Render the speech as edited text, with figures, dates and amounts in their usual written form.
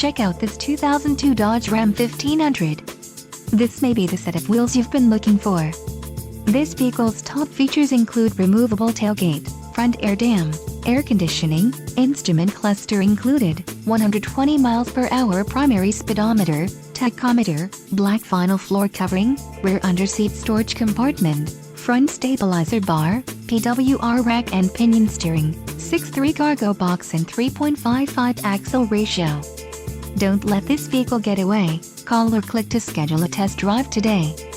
Check out this 2002 Dodge Ram 1500. This may be the set of wheels you've been looking for. This vehicle's top features include removable tailgate, front air dam, air conditioning, instrument cluster included, 120 miles per hour primary speedometer, tachometer, black vinyl floor covering, rear underseat storage compartment, front stabilizer bar, PWR rack and pinion steering, 6'3" cargo box and 3.55 axle ratio. Don't let this vehicle get away. Call or click to schedule a test drive today.